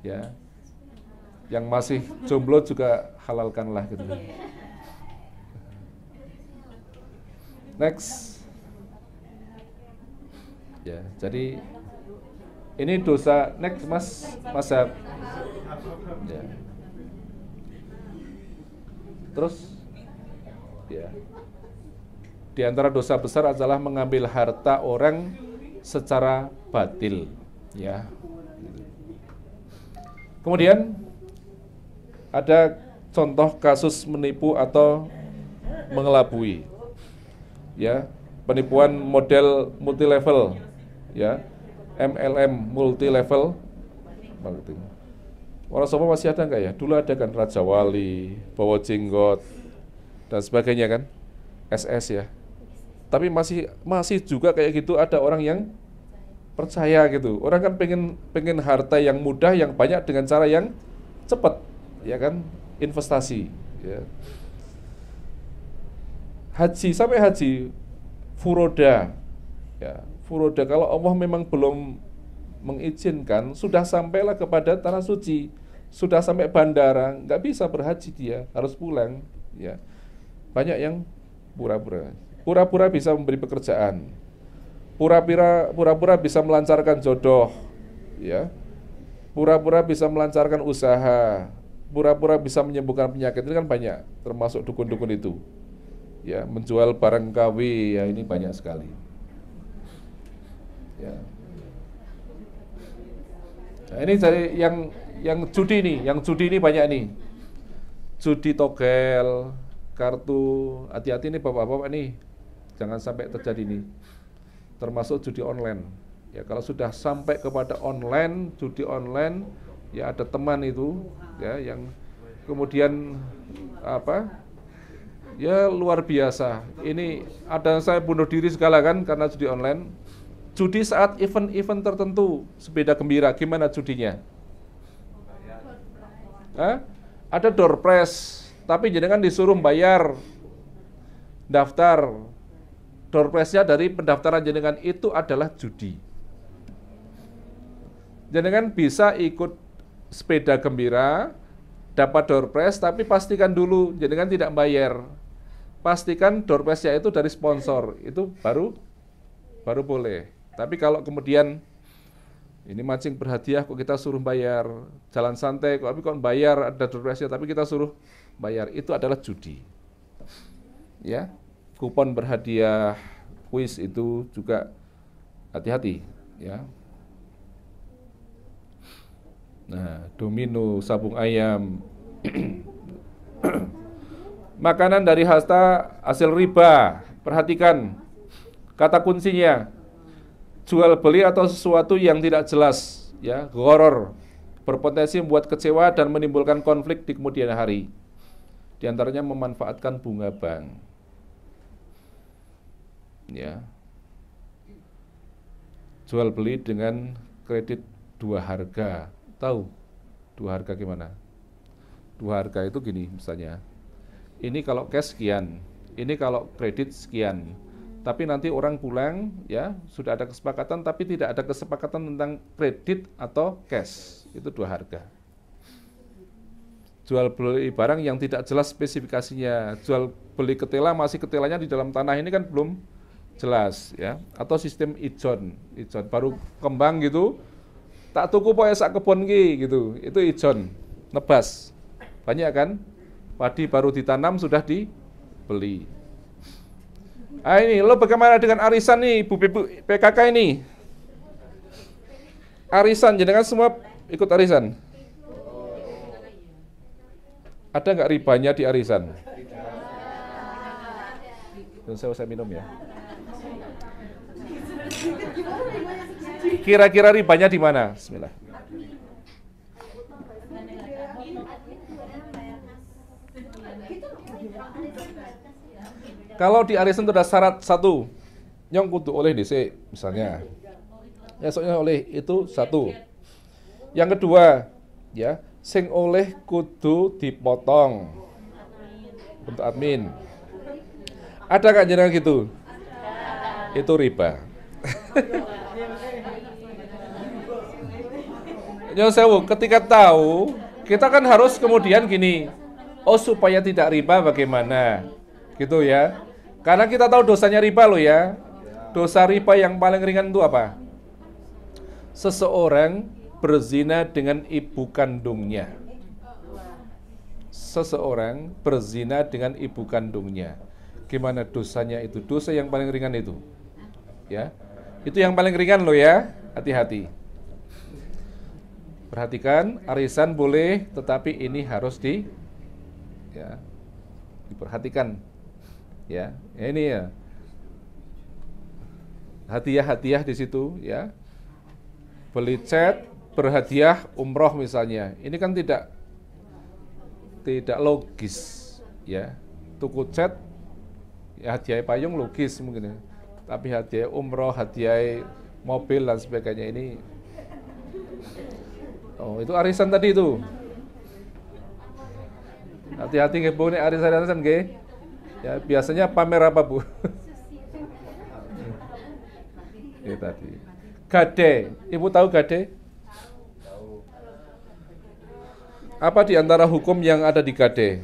Ya. Yang masih jomblo juga halalkanlah gitu. Next. Ya, jadi ini dosa next Mas ya. Terus ya. Di antara dosa besar adalah mengambil harta orang secara batil, ya. Kemudian ada contoh kasus menipu atau mengelabui. Ya, penipuan model multi level, ya. MLM multi level marketing. Orang Sopo masih ada nggak ya? Dulu ada kan Raja Wali, bawa jenggot dan sebagainya kan, SS ya. Tapi masih juga kayak gitu ada orang yang percaya gitu. Orang kan pengen harta yang mudah, yang banyak dengan cara yang cepat, ya kan? Investasi. Ya. Haji sampai haji, furoda, ya. Furoda kalau Allah memang belum mengizinkan, sudah sampailah kepada tanah suci, sudah sampai bandara, nggak bisa berhaji dia, harus pulang. Ya, banyak yang pura-pura bisa memberi pekerjaan, pura-pura bisa melancarkan jodoh, ya, pura-pura bisa melancarkan usaha, pura-pura bisa menyembuhkan penyakit. Itu kan banyak, termasuk dukun-dukun itu. Ya, menjual barang KW, ya ini banyak sekali. Ya. Nah, ini dari yang judi ini banyak nih. Judi togel, kartu, hati-hati nih bapak-bapak nih. Jangan sampai terjadi nih. Termasuk judi online. Ya, kalau sudah sampai kepada online, judi online, ya ada teman itu ya yang kemudian ya luar biasa. Ini ada saya bunuh diri segala kan karena judi online. Judi saat event-event tertentu, sepeda gembira, gimana judinya? Ada door prize, tapi jenengan disuruh bayar daftar. Door prize-nya dari pendaftaran jenengan itu adalah judi. Jenengan bisa ikut sepeda gembira, dapat door prize, tapi pastikan dulu jenengan tidak bayar. Pastikan door prize-nya itu dari sponsor, itu baru boleh. Tapi kalau kemudian ini mancing berhadiah kok kita suruh bayar, jalan santai kok bayar, ada door prize-nya tapi kita suruh bayar, itu adalah judi. Ya, kupon berhadiah, kuis itu juga hati-hati, ya. Nah, domino, sabung ayam. Makanan dari hasil riba. Perhatikan kata kuncinya. Jual beli atau sesuatu yang tidak jelas, ya, gharar, berpotensi membuat kecewa dan menimbulkan konflik di kemudian hari. Di antaranya memanfaatkan bunga bank. Ya. Jual beli dengan kredit 2 harga. Tahu 2 harga gimana? 2 harga itu gini misalnya. Ini kalau cash sekian, ini kalau kredit sekian. Tapi nanti orang pulang, ya sudah ada kesepakatan, tapi tidak ada kesepakatan tentang kredit atau cash. Itu 2 harga. Jual beli barang yang tidak jelas spesifikasinya. Jual beli ketela, masih ketelanya di dalam tanah ini kan belum jelas, ya. Atau sistem ijon baru kembang gitu. Tak tuku poe sak kebon ki gitu. Itu ijon, nebas. Banyak kan? Padi baru ditanam sudah dibeli. Ini lo bagaimana dengan arisan nih Bu PKK ini? Arisan, jenengan semua ikut arisan? Ada nggak ribanya di arisan? Dan saya minum ya. Kira-kira ribanya di mana? Bismillah. Kalau di arisan itu ada syarat satu, nyong kudu oleh dhisik misalnya. Esoknya oleh itu satu. Yang kedua, ya, sing oleh kudu dipotong untuk admin. Ada kan jenengan gitu? Itu riba. Nyong sewu, ketika tahu, kita kan harus kemudian gini, oh supaya tidak riba bagaimana? Gitu ya. Karena kita tahu dosanya riba loh ya. Dosa riba yang paling ringan itu apa? Seseorang berzina dengan ibu kandungnya. Seseorang berzina dengan ibu kandungnya. Gimana dosanya itu? Dosa yang paling ringan itu. Ya. Itu yang paling ringan loh ya. Hati-hati. Perhatikan, arisan boleh, tetapi ini harus diperhatikan. Ya, ini ya. Hadiah-hadiah di situ ya. Beli cat, berhadiah umroh misalnya. Ini kan tidak logis ya. Tuku cat ya, hadiah payung logis mungkin ya. Tapi hadiah umroh, hadiah mobil dan sebagainya ini, oh itu arisan tadi itu. Hati-hati nggih Bu, nek arisan-arisan nggih. Ya, biasanya pamer apa Bu? Ya tadi. Gade, Ibu tahu gade? Apa di antara hukum yang ada di gade?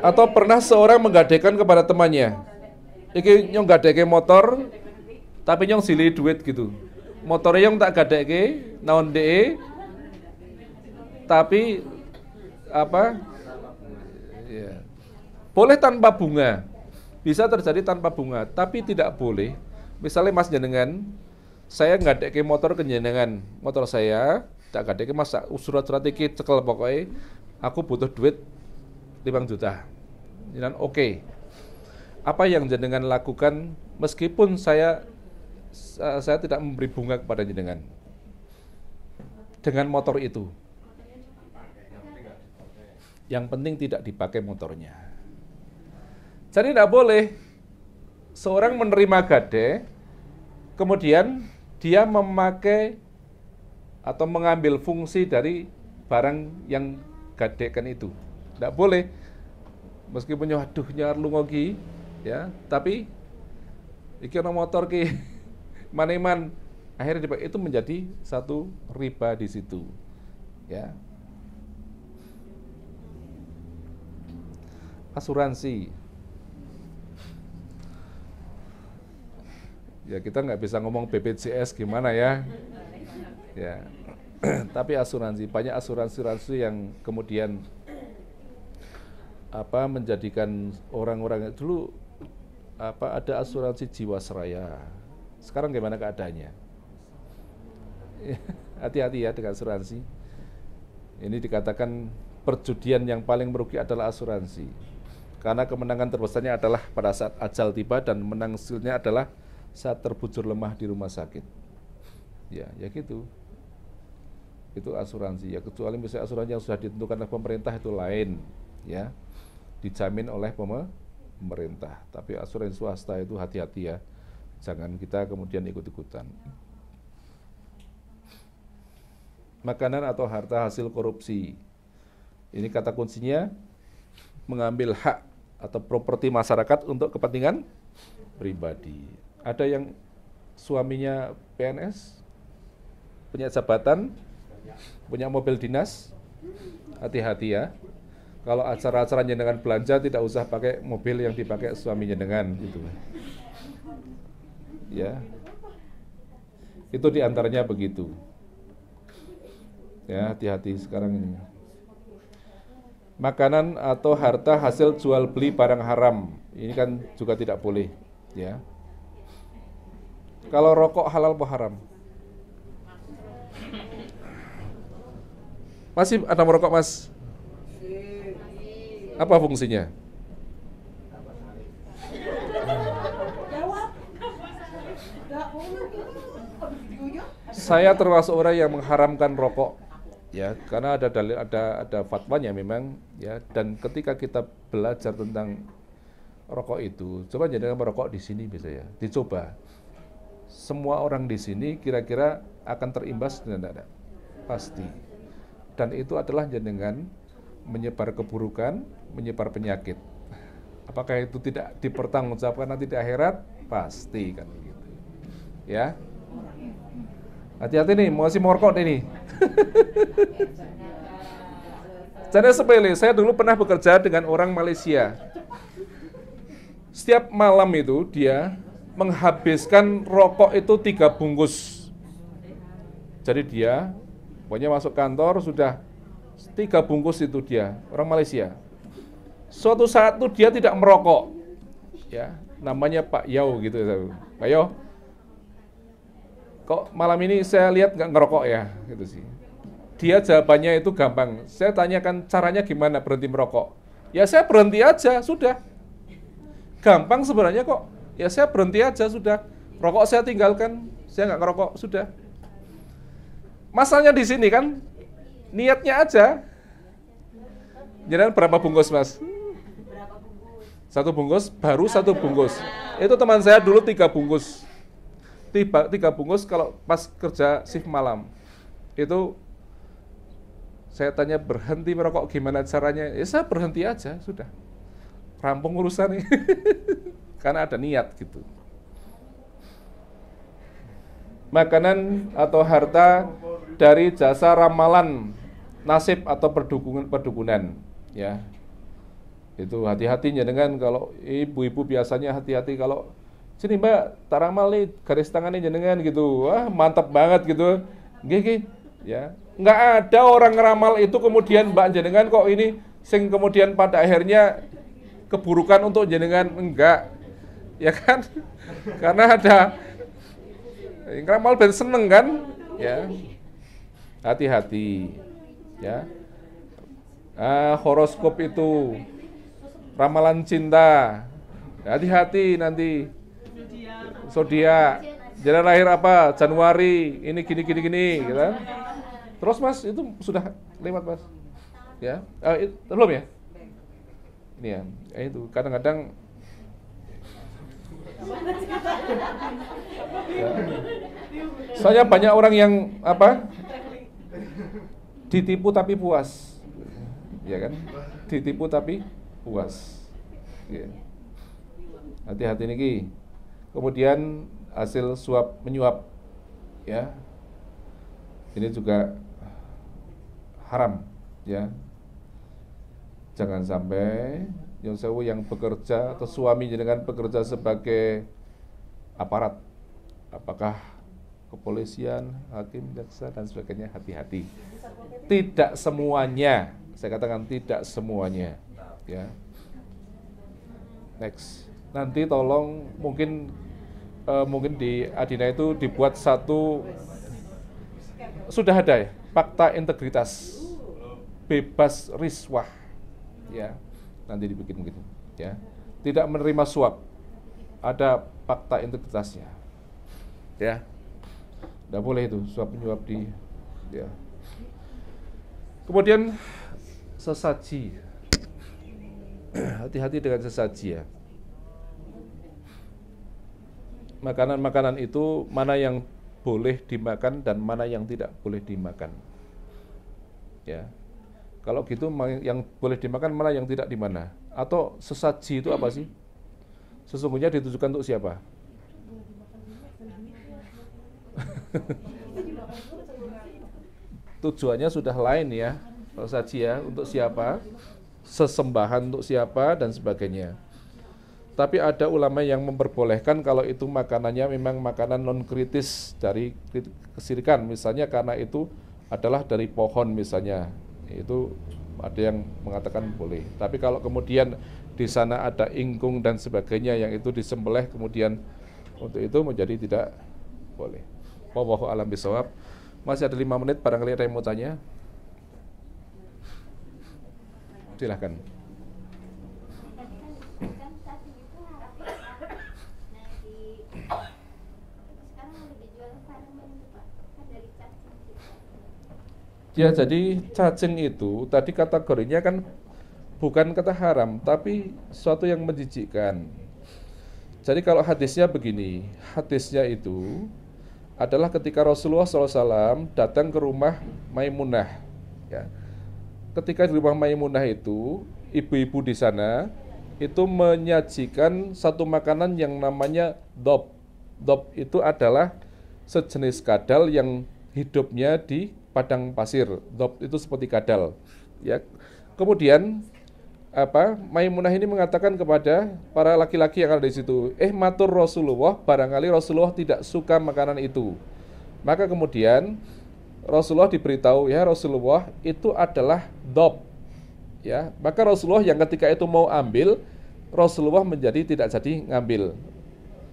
Atau pernah seorang menggadekan kepada temannya, iki nyong gadeke motor, tapi nyong silih duit gitu. Motornya nyong tak gadeke, naon DE, tapi apa? Ya. Boleh tanpa bunga, bisa terjadi tanpa bunga, tapi tidak boleh. Misalnya Mas jenengan, saya gadeke motor ke jenengan, motor saya, tak gadeke Mas surat-surat iki cekel pokoknya, aku butuh duit 5 juta. Dan oke. Apa yang jenengan lakukan meskipun saya tidak memberi bunga kepada jenengan dengan motor itu. Yang penting tidak dipakai motornya. Jadi tidak boleh seorang menerima gade, kemudian dia memakai atau mengambil fungsi dari barang yang gadekan itu. Tidak boleh. Meskipun waduh nyar lungogi ya, tapi iki ana motor ki maneman, akhirnya itu menjadi satu riba di situ. Ya. Asuransi. Ya kita nggak bisa ngomong BPJS gimana ya. Ya. Tapi asuransi, banyak asuransi yang kemudian menjadikan orang-orang dulu ada asuransi Jiwasraya. Sekarang gimana keadaannya? Hati-hati ya dengan asuransi. Ini dikatakan perjudian yang paling merugi adalah asuransi. Karena kemenangan terbesarnya adalah pada saat ajal tiba dan menang hasilnya adalah saat terbujur lemah di rumah sakit. Ya gitu. Itu asuransi. Ya kecuali misalnya asuransi yang sudah ditentukan oleh pemerintah itu lain, ya. Dijamin oleh pemerintah. Tapi asuransi swasta itu hati-hati ya. Jangan kita kemudian ikut-ikutan. Makanan atau harta hasil korupsi. Ini kata kuncinya mengambil hak atau properti masyarakat untuk kepentingan pribadi. Ada yang suaminya PNS, punya jabatan, punya mobil dinas, hati-hati ya. Kalau acara-acara jenengan belanja tidak usah pakai mobil yang dipakai suami jenengan gitu. Ya. Itu diantaranya begitu. Ya, hati-hati sekarang ini. Makanan atau harta hasil jual beli barang haram. Ini kan juga tidak boleh, ya. Kalau rokok halal atau haram? Masih ada merokok, Mas? Apa fungsinya? Saya termasuk orang yang mengharamkan rokok Ya, karena ada dalil, ada fatwanya memang ya. Dan ketika kita belajar tentang rokok itu, coba jangan merokok di sini bisa ya, dicoba. Semua orang di sini kira-kira akan terimbas dengan tidak? Pasti. Dan itu adalah jenengan menyebar keburukan, menyebar penyakit. Apakah itu tidak dipertanggungjawabkan nanti di akhirat? Pasti kan gitu. Ya. Hati-hati nih, mau merokok ini. Jadi sepele, saya dulu pernah bekerja dengan orang Malaysia. Setiap malam itu dia menghabiskan rokok itu 3 bungkus. Jadi dia pokoknya masuk kantor sudah 3 bungkus itu dia, orang Malaysia. Suatu saat itu dia tidak merokok. Ya, namanya Pak Yao gitu ya. Pak Yao, kok malam ini saya lihat nggak ngerokok ya, gitu sih. Dia jawabannya itu gampang. Saya tanyakan caranya gimana berhenti merokok. Ya saya berhenti aja, sudah. Gampang sebenarnya kok. Ya saya berhenti aja, sudah. Rokok saya tinggalkan, saya nggak ngerokok, sudah. Masalahnya di sini kan, niatnya aja. Jadi berapa bungkus mas? 1 bungkus, baru 1 bungkus. Itu teman saya dulu 3 bungkus. 3 bungkus kalau pas kerja shift malam. Itu saya tanya berhenti merokok gimana caranya? Ya saya berhenti aja, sudah. Rampung urusan nih. Karena ada niat gitu. Makanan atau harta dari jasa ramalan, nasib atau perdukunan, ya. Itu hati-hatinya dengan kalau ibu-ibu biasanya hati-hati kalau sini Mbak, taramal nih garis tangannya jenengan gitu. Wah, mantap banget gitu. Gih, ya. Nggak ada orang ngeramal itu kemudian Mbak jenengan kok ini sing kemudian pada akhirnya keburukan untuk jenengan, enggak. Ya kan? Karena ada ngeramal ben seneng kan? Ya. Hati-hati. Ya. Horoskop itu ramalan cinta. Hati-hati nanti. Zodiak. Jalan lahir apa? Januari. Ini gini gitu. Terus Mas, itu sudah lewat Mas. Ya. Belum ya? Ini ya. Itu kadang-kadang ya. Soalnya banyak orang yang ditipu tapi puas, ya kan? Ditipu tapi puas. Ya. Hati-hati niki. Kemudian hasil suap menyuap, ya. Ini juga haram, ya. Jangan sampai yang bekerja atau suami dengan bekerja sebagai aparat, apakah kepolisian, hakim, jaksa dan sebagainya, hati-hati. Tidak semuanya, saya katakan tidak semuanya, ya. Next, nanti tolong mungkin di Adina itu dibuat satu, sudah ada ya, fakta integritas, bebas riswah, ya. Nanti dibikin begitu, ya. Tidak menerima suap, ada fakta integritasnya, ya. Tidak boleh itu suap menyuap di, ya. Kemudian sesaji, hati-hati dengan sesaji, ya. Makanan-makanan itu mana yang boleh dimakan dan mana yang tidak boleh dimakan, ya. Kalau gitu yang boleh dimakan mana yang tidak di mana? Atau sesaji itu apa sih? Sesungguhnya ditujukan untuk siapa? Tujuannya sudah lain ya. Sesaji ya, untuk siapa? Sesembahan untuk siapa dan sebagainya. Tapi ada ulama yang memperbolehkan kalau itu makanannya memang makanan non kritis dari kesirikan, misalnya karena itu adalah dari pohon misalnya. Itu ada yang mengatakan boleh. Tapi kalau kemudian di sana ada ingkung dan sebagainya yang itu disembelih kemudian untuk itu menjadi tidak boleh. Wallahu a'lam bishawab. Masih ada 5 menit, barangkali ada yang mau tanya. Silahkan. Ya, jadi cacing itu tadi kategorinya kan bukan kata haram, tapi suatu yang menjijikkan. Jadi kalau hadisnya begini, hadisnya itu adalah ketika Rasulullah SAW datang ke rumah Maimunah. Ya. Ketika di rumah Maimunah itu, ibu-ibu di sana itu menyajikan satu makanan yang namanya dob. Dob itu adalah sejenis kadal yang hidupnya di padang pasir. Dob itu seperti kadal. Ya. Kemudian Maimunah ini mengatakan kepada para laki-laki yang ada di situ, matur Rasulullah, barangkali Rasulullah tidak suka makanan itu. Maka kemudian Rasulullah diberitahu, ya Rasulullah itu adalah dob. Ya, maka Rasulullah yang ketika itu mau ambil, Rasulullah menjadi tidak jadi ngambil.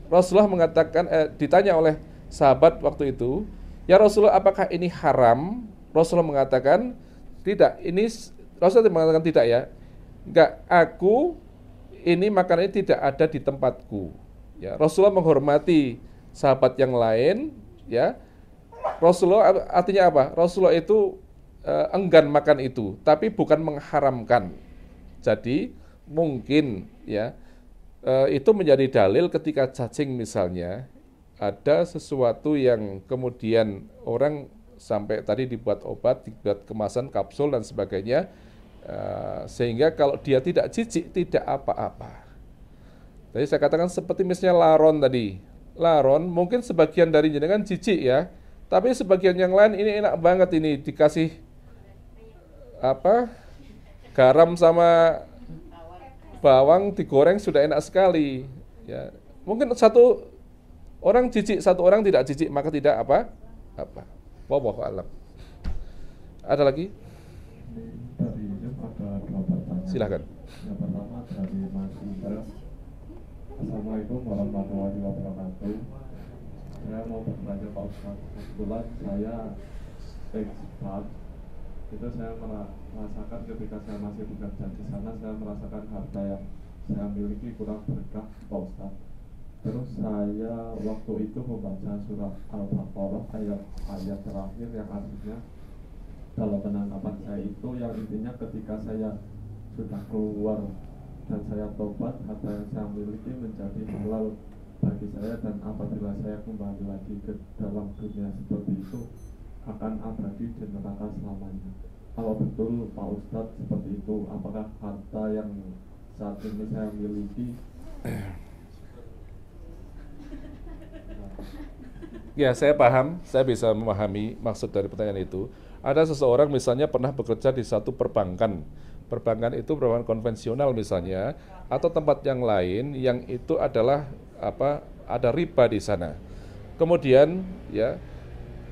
Rasulullah mengatakan, ditanya oleh sahabat waktu itu, ya Rasulullah apakah ini haram? Rasulullah mengatakan tidak. Rasulullah mengatakan tidak ya. Enggak, ini makanan ini tidak ada di tempatku. Ya, Rasulullah menghormati sahabat yang lain, ya. Rasulullah artinya apa? Rasulullah itu enggan makan itu, tapi bukan mengharamkan. Jadi mungkin ya itu menjadi dalil ketika cacing misalnya ada sesuatu yang kemudian orang sampai tadi dibuat obat, dibuat kemasan kapsul dan sebagainya. Sehingga kalau dia tidak jijik, tidak apa-apa. Jadi saya katakan seperti misalnya laron tadi. Laron mungkin sebagian dari jenengan jijik ya, tapi sebagian yang lain ini enak banget ini dikasih garam sama bawang digoreng sudah enak sekali. Ya, mungkin satu orang jijik, satu orang tidak jijik, maka tidak apa. Wallahu a'lam. Ada lagi? Dari Yusuf ada 2 pertanyaan. Silakan. Yang pertama dari Mas Indra. Assalamualaikum warahmatullahi wabarakatuh. Saya mau bertanya Pak Ustaz. Kebetulan saya ex-bank. Itu saya merasakan ketika saya masih bekerja di sana, saya merasakan harta yang saya miliki kurang berkah Pak Ustaz. Terus saya waktu itu membaca surat Al-Baqarah ayat terakhir yang artinya dalam penangkapan saya itu yang intinya ketika saya sudah keluar dan saya tobat, harta yang saya miliki menjadi halal bagi saya, dan apabila saya kembali lagi ke dalam dunia seperti itu akan abadi di neraka selamanya. Kalau betul Pak Ustadz seperti itu, apakah harta yang saat ini saya miliki? Ya, saya paham, saya bisa memahami maksud dari pertanyaan itu. Ada seseorang misalnya pernah bekerja di satu perbankan. Perbankan itu perbankan konvensional misalnya, atau tempat yang lain yang itu adalah ada riba di sana. Kemudian ya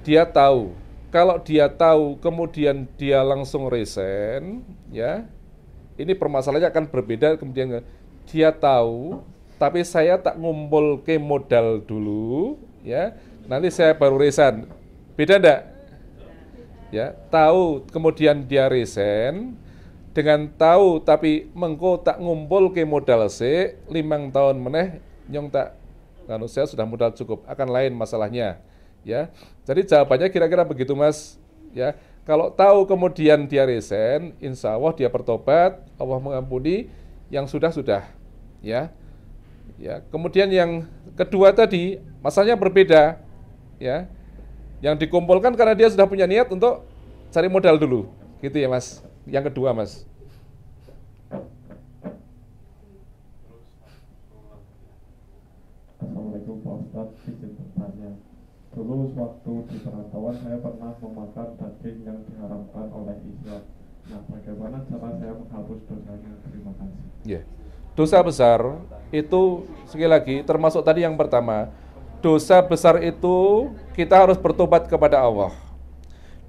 dia tahu, kalau dia tahu kemudian dia langsung resign, ya ini permasalahannya akan berbeda. Kemudian dia tahu, tapi saya tak ngumpul ke modal dulu, ya nanti saya baru resign. Beda enggak? Ya, tahu kemudian dia resign, dengan tahu tapi mengko tak ngumpul ke modal 5 tahun meneh nyong tak saya sudah modal cukup, akan lain masalahnya, ya. Jadi jawabannya kira-kira begitu Mas, ya. Kalau tahu kemudian dia resign, insya Allah dia bertobat, Allah mengampuni, yang sudah, ya. Ya, kemudian yang kedua tadi masalahnya berbeda, ya. Yang dikumpulkan karena dia sudah punya niat untuk cari modal dulu, gitu ya Mas. Yang kedua Mas. Assalamualaikum Pak Ustadz, izin bertanya. Dulu waktu di perantauan saya pernah memakan daging yang diharamkan oleh Islam. Nah, bagaimana cara saya menghapus dosanya? Terima kasih. Ya. Dosa besar itu sekali lagi termasuk tadi yang pertama. Dosa besar itu kita harus bertobat kepada Allah.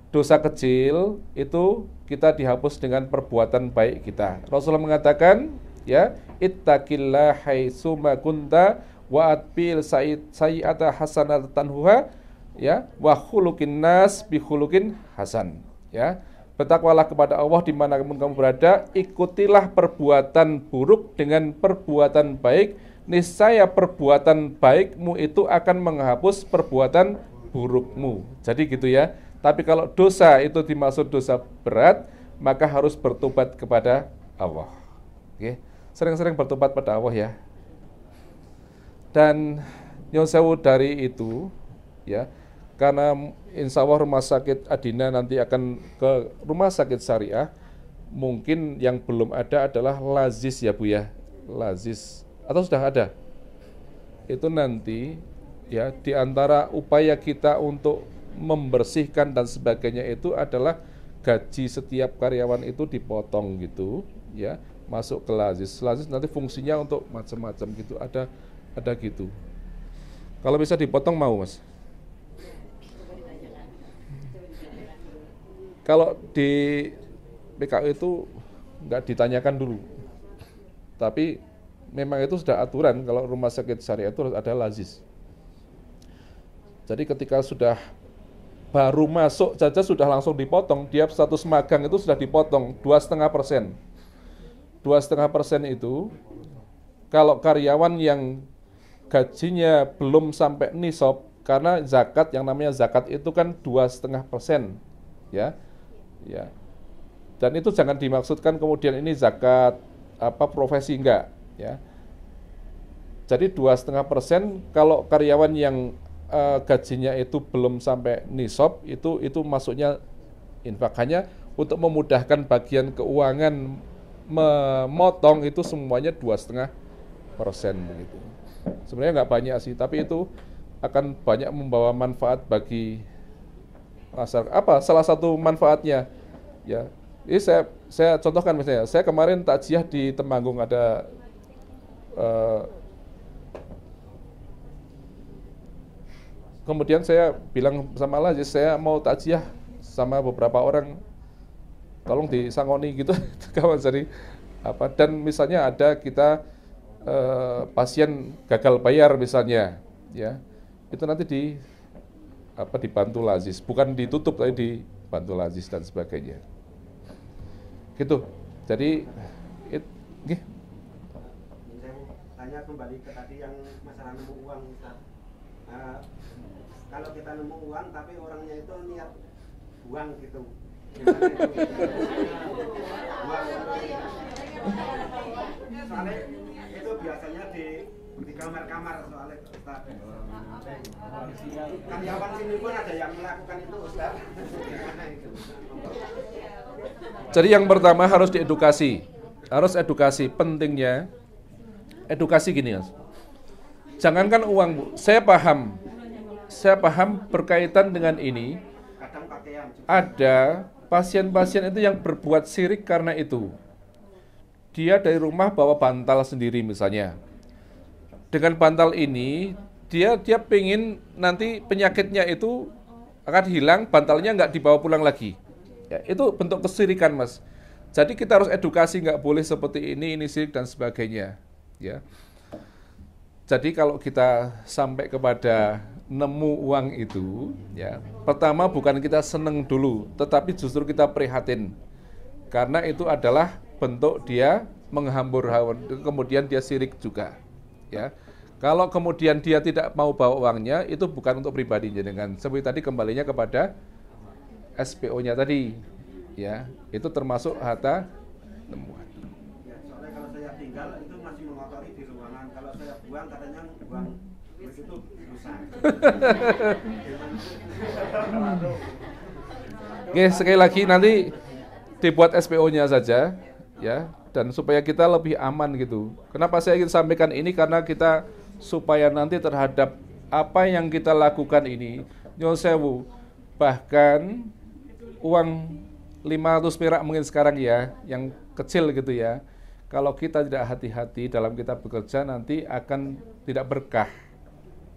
Dosa kecil itu kita dihapus dengan perbuatan baik kita. Rasulullah mengatakan, ya, ittaqillah haitsuma kunta wa atbil sayyi'ata hasanatan tanhuha, ya, wa khuluqin nas bi khuluqin hasan, ya. Bertakwalah kepada Allah dimanapun kamu berada, ikutilah perbuatan buruk dengan perbuatan baik, niscaya perbuatan baikmu itu akan menghapus perbuatan burukmu. Jadi gitu ya. Tapi kalau dosa itu dimaksud dosa berat, maka harus bertobat kepada Allah. Oke, sering-sering bertobat pada Allah ya. Dan nyuwun sewu dari itu, ya, karena insya Allah rumah sakit Adina nanti akan ke rumah sakit syariah, mungkin yang belum ada adalah lazis ya Bu ya, lazis, atau sudah ada? Itu nanti ya di antara upaya kita untuk membersihkan dan sebagainya itu adalah gaji setiap karyawan itu dipotong gitu ya, masuk ke lazis. Lazis nanti fungsinya untuk macam-macam gitu, ada gitu. Kalau bisa dipotong mau Mas? Kalau di PKU itu nggak ditanyakan dulu, tapi memang itu sudah aturan kalau rumah sakit syariah itu harus ada lazis. Jadi ketika sudah baru masuk saja sudah langsung dipotong, dia status magang itu sudah dipotong 2,5%. 2,5% itu kalau karyawan yang gajinya belum sampai nisab, karena zakat yang namanya zakat itu kan 2,5%, ya. Dan itu jangan dimaksudkan kemudian ini zakat profesi enggak, ya. Jadi 2,5% kalau karyawan yang gajinya itu belum sampai nisab itu masuknya infak. Hanya untuk memudahkan bagian keuangan memotong itu semuanya 2,5% begitu. Sebenarnya nggak banyak sih, tapi itu akan banyak membawa manfaat bagi masyarakat. Salah satu manfaatnya ya, ini saya contohkan misalnya, saya kemarin takziah di Temanggung ada kemudian saya bilang sama lazis, saya mau takziah sama beberapa orang, tolong disangoni gitu kawan. Jadi dan misalnya ada kita pasien gagal bayar misalnya, ya itu nanti dibantu lazis, bukan ditutup tapi dibantu lazis dan sebagainya. Gitu. Jadi Saya tanya kembali ke tadi yang masalah nemu uang, Ustaz. Kalau kita nemu uang tapi orangnya itu niat buang gitu. Soalnya itu biasanya di kamar-kamar soalnya Ustaz. Karyawan sini pun ada yang melakukan itu Ustaz. Jadi yang pertama harus diedukasi. Harus edukasi, pentingnya edukasi gini Mas. Jangankan uang Bu, saya paham berkaitan dengan ini. Ada pasien-pasien itu yang berbuat syirik karena itu. Dia dari rumah bawa bantal sendiri misalnya. Dengan bantal ini dia pengen nanti penyakitnya itu akan hilang, bantalnya nggak dibawa pulang lagi. Ya, itu bentuk kesyirikan Mas. Jadi kita harus edukasi, nggak boleh seperti ini syirik dan sebagainya. Ya. Jadi kalau kita sampai kepada nemu uang itu, ya pertama bukan kita seneng dulu, tetapi justru kita prihatin. Karena itu adalah bentuk dia menghambur hawa, kemudian dia syirik juga. Ya. Kalau kemudian dia tidak mau bawa uangnya, itu bukan untuk pribadinya, dengan seperti tadi kembalinya kepada SPO-nya tadi. Ya, itu termasuk harta temuan. Ya, soalnya kalau saya tinggal itu masih mengotori di ruangan. Kalau saya buang katanya buang itu rusak. Oke, sekali lagi nanti dibuat SPO-nya saja, ya, dan supaya kita lebih aman gitu. Kenapa saya ingin sampaikan ini? Karena kita supaya nanti terhadap apa yang kita lakukan ini, nyuwun sewu, bahkan uang 500 perak mungkin sekarang ya, yang kecil gitu ya. Kalau kita tidak hati-hati dalam kita bekerja nanti akan tidak berkah.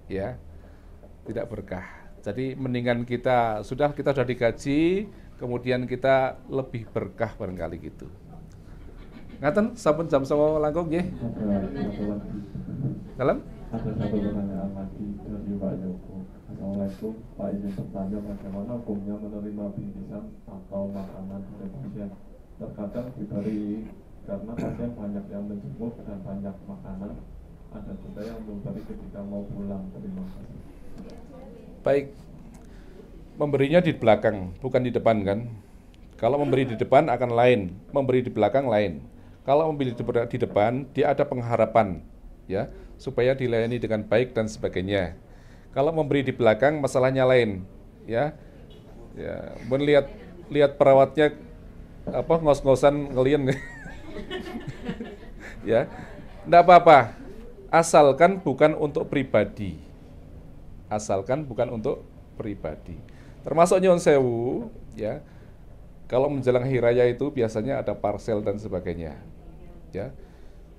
Ya. Tidak berkah. Jadi mendingan kita sudah digaji, kemudian kita lebih berkah barangkali gitu. Ngaten sampun jam 9 langkung nggih. Dalam? Ada satu pertanyaan lagi dari Pak Joko. Assalamualaikum, Pak izin bertanya bagaimana hukumnya menerima bingkisan atau makanan dari pasien. Terkadang diberi karena pasien banyak yang menjenguk dan banyak makanan. Ada juga yang memberi ketika mau pulang. Terima kasih. Baik. memberinya di belakang, bukan di depan kan. Kalau memberi di depan akan lain, memberi di belakang lain. Kalau memberi di depan, dia ada pengharapan, ya, supaya dilayani dengan baik dan sebagainya. Kalau memberi di belakang, masalahnya lain, ya. Ya, lihat perawatnya ngos-ngosan ngelian, ya, enggak apa-apa, asalkan bukan untuk pribadi, termasuk nyuwun sewu, ya. Kalau menjelang hari raya itu biasanya ada parcel dan sebagainya, ya.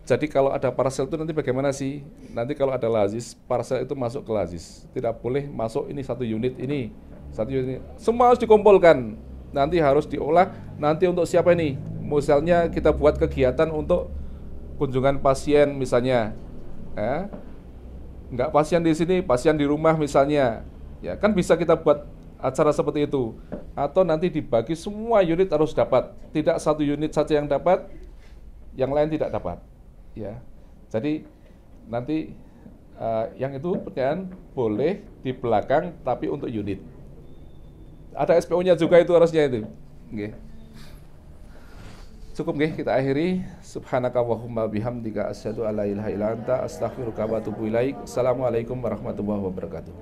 Jadi kalau ada parcel itu nanti bagaimana sih? Nanti kalau ada lazis, parcel itu masuk ke lazis. Tidak boleh masuk ini satu unit ini. Semua harus dikumpulkan. Nanti harus diolah. Nanti untuk siapa ini? Misalnya kita buat kegiatan untuk kunjungan pasien misalnya. Ya. Enggak pasien di sini, pasien di rumah misalnya. Ya, kan bisa kita buat acara seperti itu. Atau nanti dibagi semua unit harus dapat. Tidak satu unit saja yang dapat, yang lain tidak dapat. Ya, jadi nanti yang itu pertanyaan boleh di belakang tapi untuk unit. Ada SPO-nya juga itu harusnya itu. Nggih. Cukup nggih kita akhiri. Subhanakallahumma bihamdika asyhadu alla ilaha illa anta astaghfiruka wa atubu ilaik. Assalamualaikum warahmatullahi wabarakatuh.